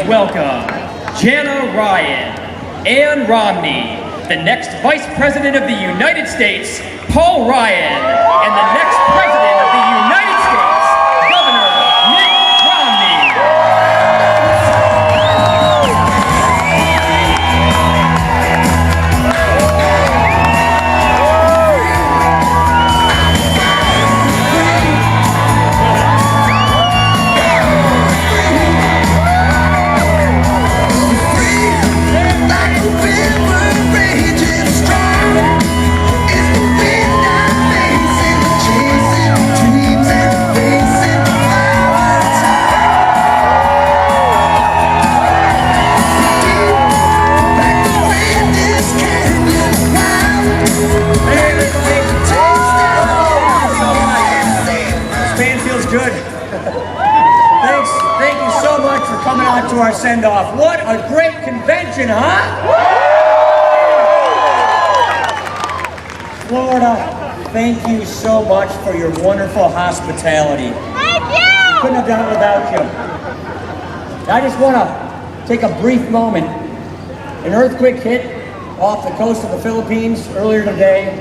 welcome Jana Ryan, Ann Romney, the next Vice President of the United States, Paul Ryan, and the next President of the United States, Governor Mitt Romney. Thank you so much for coming out to our send-off. What a great convention, huh? Florida, thank you so much for your wonderful hospitality. Thank you! Couldn't have done it without you. I just want to take a brief moment. An earthquake hit off the coast of the Philippines earlier today.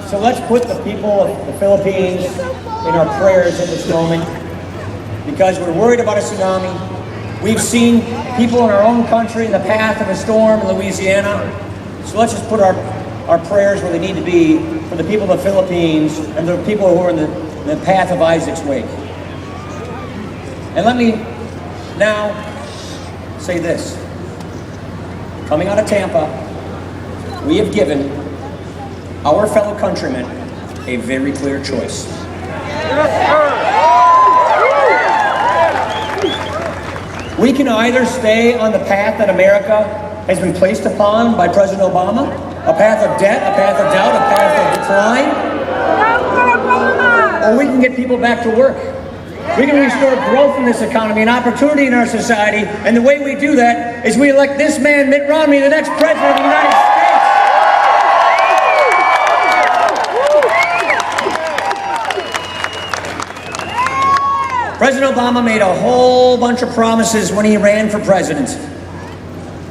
So let's put the people of the Philippines in our prayers at this moment, because we're worried about a tsunami. We've seen people in our own country in the path of a storm in Louisiana. So let's just put our prayers where they need to be for the people of the Philippines and the people who are in the path of Isaac's wake. And let me now say this. Coming out of Tampa, we have given our fellow countrymen a very clear choice. We can either stay on the path that America has been placed upon by President Obama, a path of debt, a path of doubt, a path of decline, or we can get people back to work. We can restore growth in this economy and opportunity in our society, and the way we do that is we elect this man, Mitt Romney, the next President of the United States. President Obama made a whole bunch of promises when he ran for president.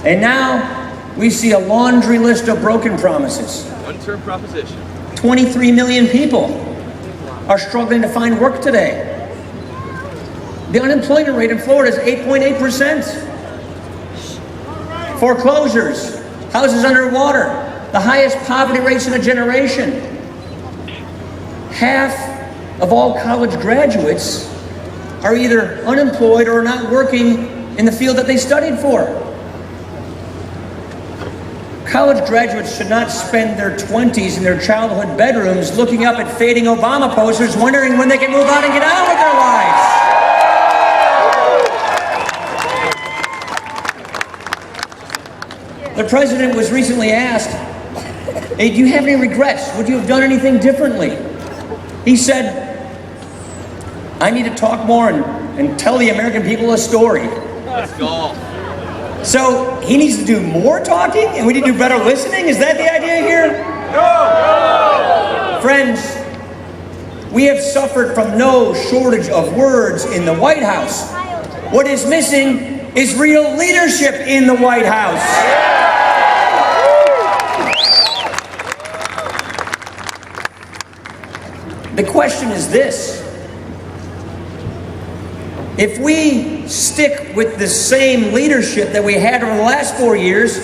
And now we see a laundry list of broken promises. One-term proposition. 23 million people are struggling to find work today. The unemployment rate in Florida is 8.8%. Foreclosures, houses underwater, the highest poverty rates in a generation. Half of all college graduates are either unemployed or not working in the field that they studied for. College graduates should not spend their 20s in their childhood bedrooms looking up at fading Obama posters, wondering when they can move out and get on with their lives. The president was recently asked, "Hey, do you have any regrets? Would you have done anything differently?" He said, "I need to talk more and tell the American people a story." Let's go. So he needs to do more talking and we need to do better listening? Is that the idea here? No! Friends, we have suffered from no shortage of words in the White House. What is missing is real leadership in the White House. The question is this. If we stick with the same leadership that we had over the last 4 years,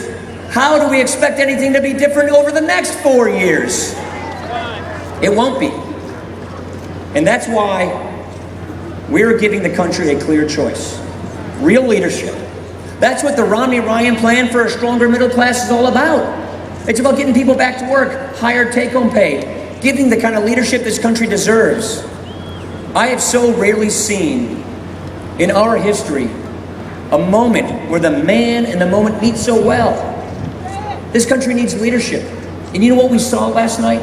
how do we expect anything to be different over the next 4 years? It won't be. And that's why we're giving the country a clear choice. Real leadership. That's what the Romney-Ryan plan for a stronger middle class is all about. It's about getting people back to work, higher take-home pay, giving the kind of leadership this country deserves. I have so rarely seen in our history a moment where the man and the moment meet so well. This country needs leadership. And you know what we saw last night?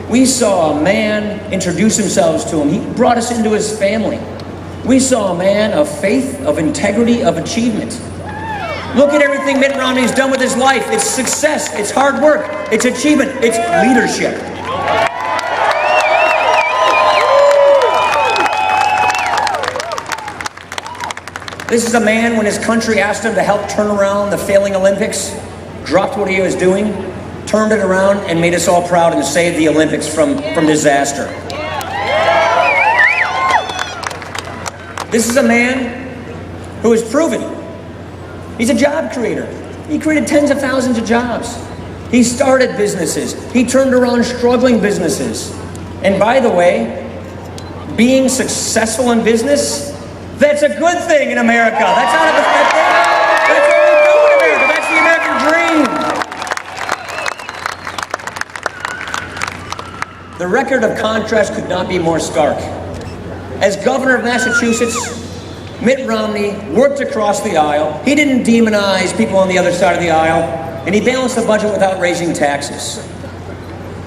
We saw a man introduce himself to him. He brought us into his family. We saw a man of faith, of integrity, of achievement. Look at everything Mitt Romney has done with his life. It's success, it's hard work, it's achievement, it's leadership. This is a man, when his country asked him to help turn around the failing Olympics, dropped what he was doing, turned it around, and made us all proud and saved the Olympics from disaster. This is a man who has proven he's a job creator. He created tens of thousands of jobs. He started businesses. He turned around struggling businesses. And by the way, being successful in business, that's a good thing in America. That's not a bad thing. That's what we do in America. That's the American dream. The record of contrast could not be more stark. As governor of Massachusetts, Mitt Romney worked across the aisle. He didn't demonize people on the other side of the aisle, and he balanced the budget without raising taxes.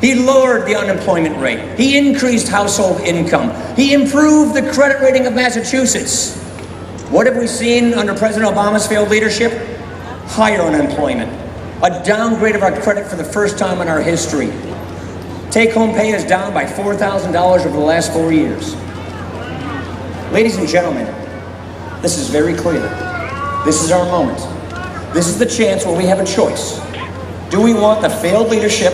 He lowered the unemployment rate. He increased household income. He improved the credit rating of Massachusetts. What have we seen under President Obama's failed leadership? Higher unemployment. A downgrade of our credit for the first time in our history. Take-home pay is down by $4,000 over the last 4 years. Ladies and gentlemen, this is very clear. This is our moment. This is the chance where we have a choice. Do we want the failed leadership,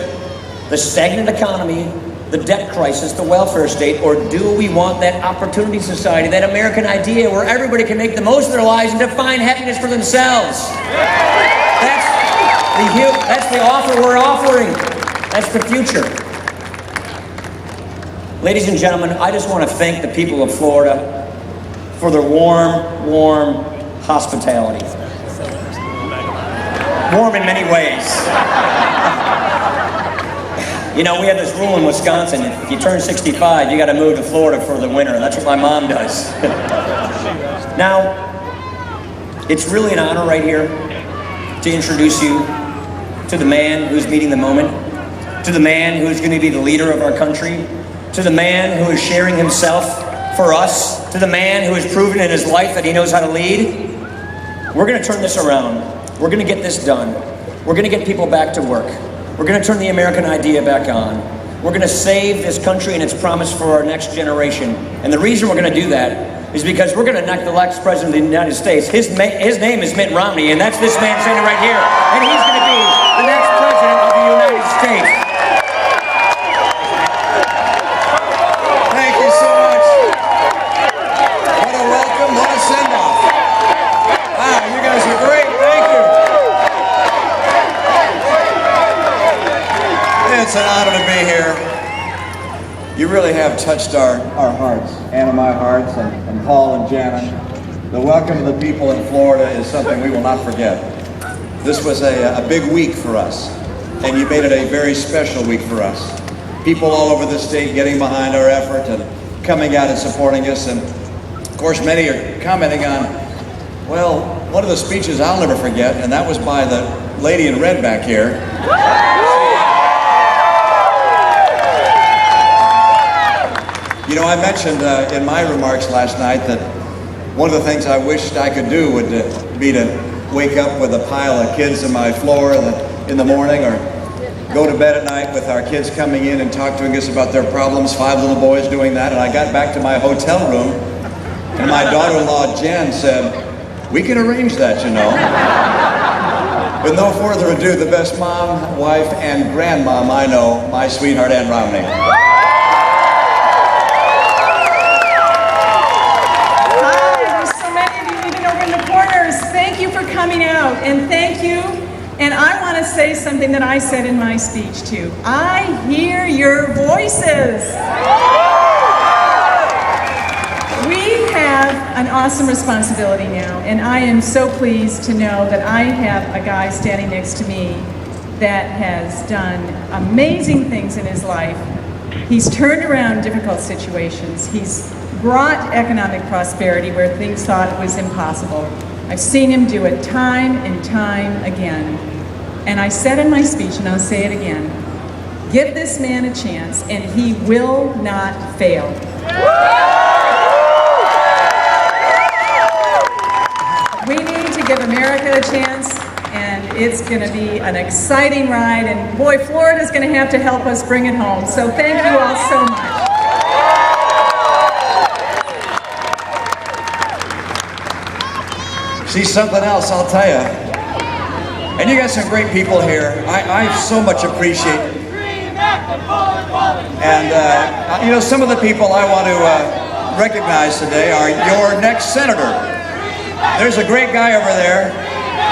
the stagnant economy, the debt crisis, the welfare state, or do we want that opportunity society, that American idea where everybody can make the most of their lives and define happiness for themselves? That's the offer we're offering. That's the future. Ladies and gentlemen, I just want to thank the people of Florida for their warm hospitality. Warm in many ways. You know, we have this rule in Wisconsin, if you turn 65, you gotta move to Florida for the winter. That's what my mom does. Now, it's really an honor right here to introduce you to the man who's meeting the moment, to the man who's gonna be the leader of our country, to the man who is sharing himself for us, to the man who has proven in his life that he knows how to lead. We're gonna turn this around. We're gonna get this done. We're gonna get people back to work. We're gonna turn the American idea back on. We're gonna save this country and its promise for our next generation. And the reason we're gonna do that is because we're gonna elect the next president of the United States. His name is Mitt Romney, and that's this man standing right here. And he's gonna be the next president of the United States. Thank you so much. What a welcome, what a send-off. Wow, you guys are great, thank you. It's an honor to be here. You really have touched our hearts, Anna, my hearts, and Paul and Jana. The welcome of the people in Florida is something we will not forget. This was a big week for us, and you made it a very special week for us. People all over the state getting behind our effort and coming out and supporting us, and of course many are commenting on, well, one of the speeches I'll never forget, and that was by the lady in red back here. You know, I mentioned in my remarks last night that one of the things I wished I could do would be to wake up with a pile of kids on my floor in the morning, or go to bed at night with our kids coming in and talking to us about their problems, 5 little boys doing that. And I got back to my hotel room, and my daughter-in-law, Jen, said, we can arrange that, you know. With no further ado, the best mom, wife, and grandmom I know, my sweetheart, Ann Romney. Thank you for coming out, and thank you. And I want to say something that I said in my speech too. I hear your voices. We have an awesome responsibility now, and I am so pleased to know that I have a guy standing next to me that has done amazing things in his life. He's turned around difficult situations. He's brought economic prosperity where things thought it was impossible. I've seen him do it time and time again. And I said in my speech, and I'll say it again, give this man a chance and he will not fail. We need to give America a chance, and it's going to be an exciting ride, and boy, Florida's going to have to help us bring it home. So thank you all so much. See something else, I'll tell you. And you got some great people here. I so much appreciate. And you know, some of the people I want to recognize today are your next senator. There's a great guy over there,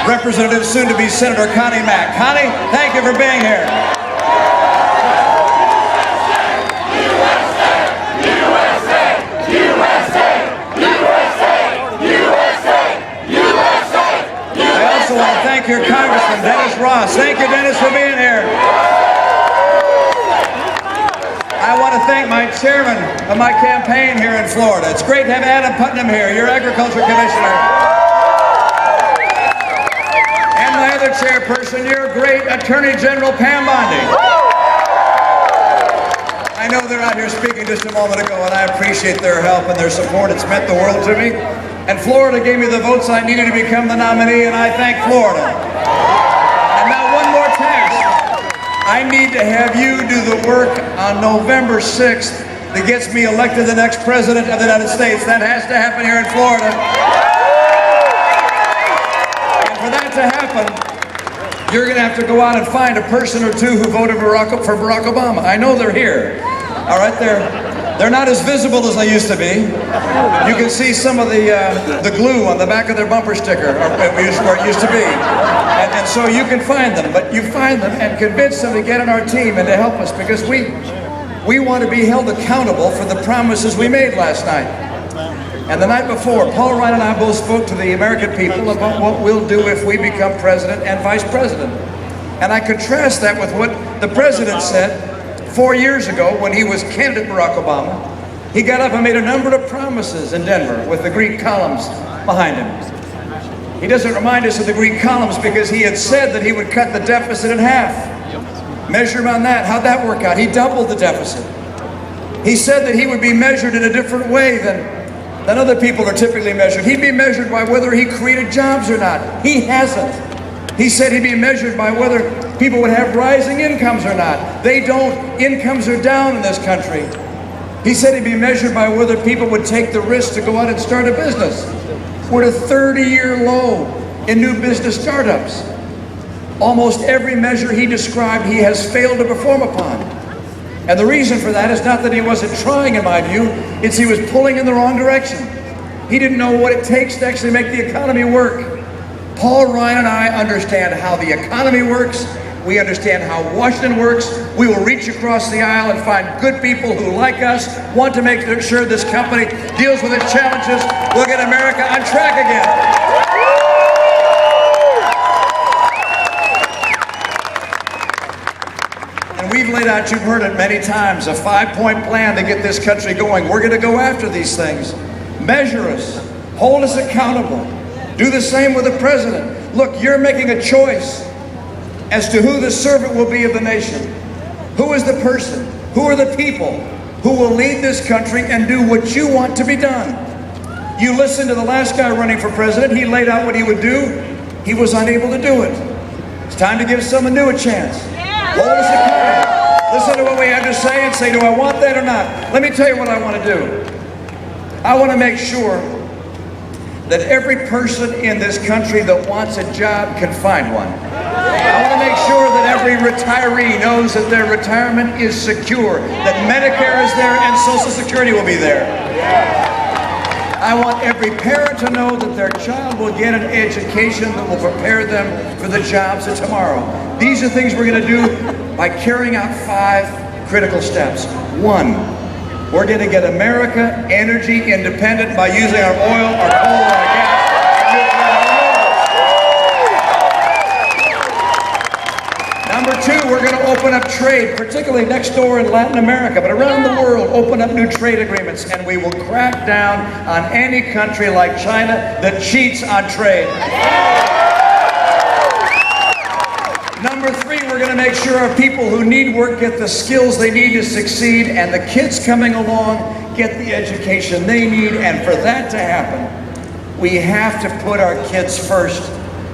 Representative soon-to-be Senator Connie Mack. Connie, thank you for being here. I want to thank your Congressman, Dennis Ross. Thank you, Dennis, for being here. I want to thank my chairman of my campaign here in Florida. It's great to have Adam Putnam here, your agriculture commissioner. And my other chairperson, your great Attorney General, Pam Bondi. I know they're out here speaking just a moment ago, and I appreciate their help and their support. It's meant the world to me. And Florida gave me the votes I needed to become the nominee, and I thank Florida. And now one more task. I need to have you do the work on November 6th that gets me elected the next president of the United States. That has to happen here in Florida. And for that to happen, you're going to have to go out and find a person or two who voted for Barack Obama. I know they're here. All right, they're not as visible as they used to be. You can see some of the glue on the back of their bumper sticker, where it used to be. And so you can find them, but you find them and convince them to get on our team and to help us, because we want to be held accountable for the promises we made last night. And the night before, Paul Ryan and I both spoke to the American people about what we'll do if we become president and vice president. And I contrast that with what the president said 4 years ago when he was candidate Barack Obama. He got up and made a number of promises in Denver with the Greek columns behind him. He doesn't remind us of the Greek columns because he had said that he would cut the deficit in half. Measure him on that. How'd that work out? He doubled the deficit. He said that he would be measured in a different way than other people are typically measured. He'd be measured by whether he created jobs or not. He hasn't. He said he'd be measured by whether people would have rising incomes or not. They don't. Incomes are down in this country. He said he'd be measured by whether people would take the risk to go out and start a business. We're at a 30-year low in new business startups. Almost every measure he described, he has failed to perform upon. And the reason for that is not that he wasn't trying, in my view, it's he was pulling in the wrong direction. He didn't know what it takes to actually make the economy work. Paul Ryan and I understand how the economy works. We understand how Washington works. We will reach across the aisle and find good people who, like us, want to make sure this company deals with its challenges. We'll get America on track again. And we've laid out, you've heard it many times, a 5-point plan to get this country going. We're going to go after these things. Measure us. Hold us accountable. Do the same with the president. Look, you're making a choice as to who the servant will be of the nation. Who is the person? Who are the people who will lead this country and do what you want to be done? You listened to the last guy running for president. He laid out what he would do. He was unable to do it. It's time to give someone new a chance. Hold us accountable. Listen to what we have to say and say, do I want that or not? Let me tell you what I want to do. I want to make sure that every person in this country that wants a job can find one. I want to make sure that every retiree knows that their retirement is secure, that Medicare is there and Social Security will be there. I want every parent to know that their child will get an education that will prepare them for the jobs of tomorrow. These are things we're going to do by carrying out 5 critical steps. 1, we're going to get America energy independent by using our oil, our coal, our gas, our nuclear. Number 2, we're going to open up trade, particularly next door in Latin America, but around the world, open up new trade agreements, and we will crack down on any country like China that cheats on trade. Number 3, we're going to make sure our people who need work get the skills they need to succeed, and the kids coming along get the education they need. And for that to happen, we have to put our kids first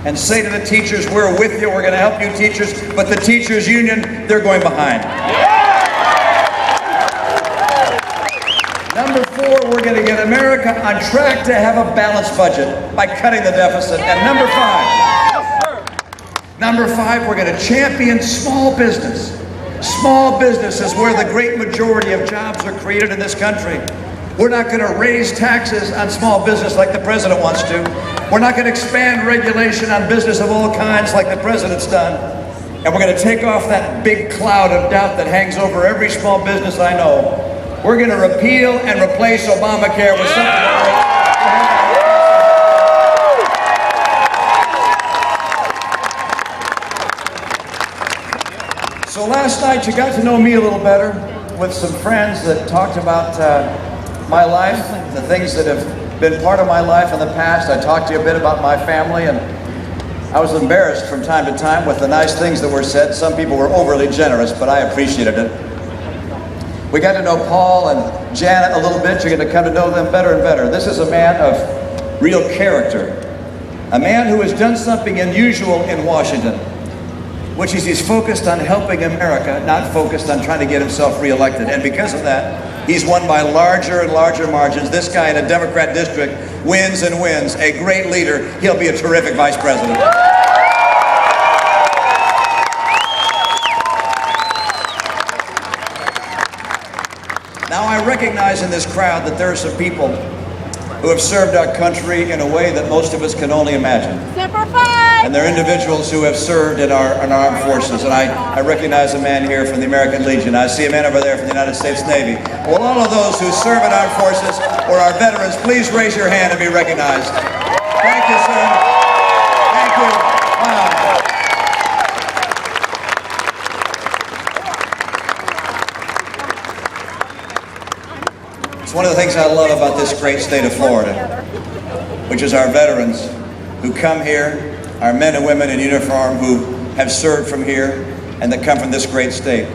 and say to the teachers, we're with you, we're going to help you teachers, but the teachers union, they're going behind. Number 4, we're going to get America America on track to have a balanced budget by cutting the deficit. And number five, we're going to champion small business. Small business is where the great majority of jobs are created in this country. We're not going to raise taxes on small business like the president wants to. We're not going to expand regulation on business of all kinds like the president's done. And we're going to take off that big cloud of doubt that hangs over every small business I know. We're going to repeal and replace Obamacare with something. So last night you got to know me a little better with some friends that talked about my life, the things that have been part of my life in the past. I talked to you a bit about my family, and I was embarrassed from time to time with the nice things that were said. Some people were overly generous, but I appreciated it. We got to know Paul and Janet a little bit. You're going to come to know them better and better. This is a man of real character, a man who has done something unusual in Washington, which is he's focused on helping America, not focused on trying to get himself reelected. And because of that, he's won by larger and larger margins. This guy in a Democrat district wins and wins. A great leader. He'll be a terrific vice president. Now I recognize in this crowd that there are some people who have served our country in a way that most of us can only imagine. And they're individuals who have served in our armed forces. And I recognize a man here from the American Legion. I see a man over there from the United States Navy. Will all of those who serve in armed forces or are veterans, please raise your hand and be recognized. Thank you, sir. Thank you. Wow. It's one of the things I love about this great state of Florida, which is our veterans who come here, our men and women in uniform who have served from here and that come from this great state.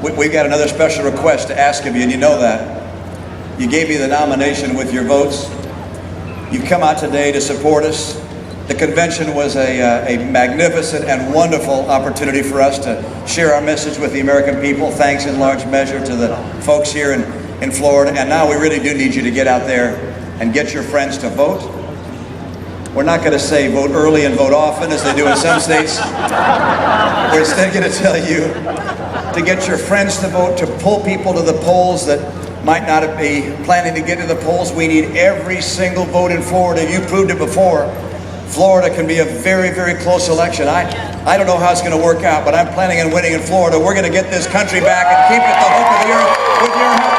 We've got another special request to ask of you, and you know that. You gave me the nomination with your votes. You've come out today to support us. The convention was a magnificent and wonderful opportunity for us to share our message with the American people, thanks in large measure to the folks here in Florida. And now we really do need you to get out there and get your friends to vote. We're not going to say vote early and vote often as they do in some states. We're instead going to tell you to get your friends to vote, to pull people to the polls that might not be planning to get to the polls. We need every single vote in Florida. You proved it before. Florida can be a very, very close election. I don't know how it's going to work out, but I'm planning on winning in Florida. We're going to get this country back and keep it the hope of the earth with your help.